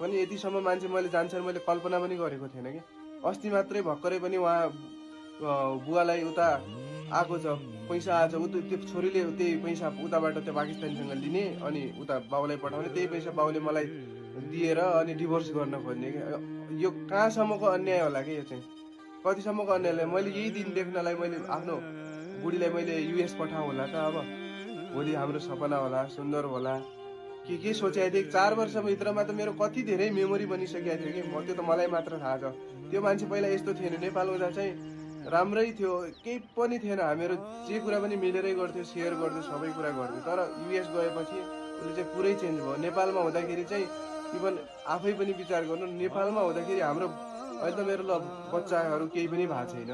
पनि यतिसम्म मान्छे मैले जान्छन् मैले कल्पना पनि गरेको थिएन कि। अस्ति मात्रै भर्खरै पनि उहाँ बुवालाई उता आएको छ, पैसा आएछ, त्यो छोरीले त्यही पैसा उताबाट त्यो पाकिस्तानीसँग लिने अनि उता बाउलाई पठाउने, त्यही पैसा बाउले मलाई दिएर अनि डिभोर्स गर्न खोज्ने कि। यो कहाँसम्मको अन्याय होला कि यो चाहिँ, कतिसम्मको अन्याय। मैले यही दिन देख्नलाई मैले आफ्नो बुढीलाई मैले युएस पठाउँ होला त। अब भोलि हाम्रो सपना होला, सुन्दर होला, के सोचेको थिएँ। 4 वर्षभित्रमा त मेरो कति धेरै मेमोरी बनिसकेको थियो कि त्यो त मलाई मात्र थाहा छ। त्यो मान्छे पहिला यस्तो थिएन, नेपाल हुँदा चाहिँ राम्रै थियो, केही पनि थिएन, हामीहरू जे कुरा पनि मिलेरै गर्थ्यो, सेयर गर्थ्यो, सबै कुरा गर्थ्यो। तर युएस गएपछि उसले चाहिँ पुरै चेन्ज भयो। नेपालमा हुँदाखेरि चाहिँ इभन आफै पनि विचार गर्नु, नेपालमा हुँदाखेरि हाम्रो अहिले त मेरो बच्चाहरू केही पनि भएको छैन,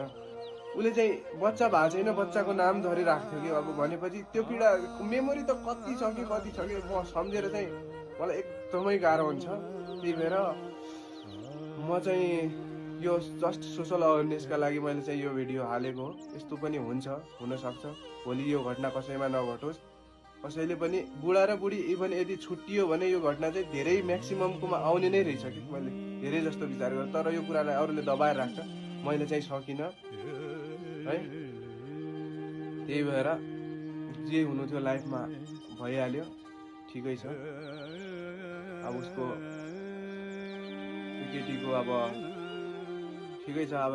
उसले चाहिँ बच्चा भएको छैन, बच्चाको नाम धरि राख्थ्यो कि। अब भनेपछि त्यो पीडा मेमोरी त कति छ कि म सम्झेर चाहिँ मलाई एकदमै गाह्रो हुन्छ। त्यही भएर म चाहिँ यो जस्ट सोसल अवेरनेसका लागि मैले चाहिँ यो भिडियो हालेको हो। यस्तो पनि हुन्छ, हुनसक्छ भोलि यो घटना कसैमा नघटोस्। कसैले पनि बुढा र बुढी इभन यदि छुट्टियो भने यो घटना चाहिँ धेरै म्याक्सिममकोमा आउने नै रहेछ कि मैले धेरै जस्तो विचार गरेँ। तर यो कुरालाई अरूले दबाएर राख्छ, मैले चाहिँ सकिनँ है। त्यही भएर जे हुनु थियो लाइफमा भइहाल्यो, ठिकै छ। अब उसको केटीको अब ठिकै छ, अब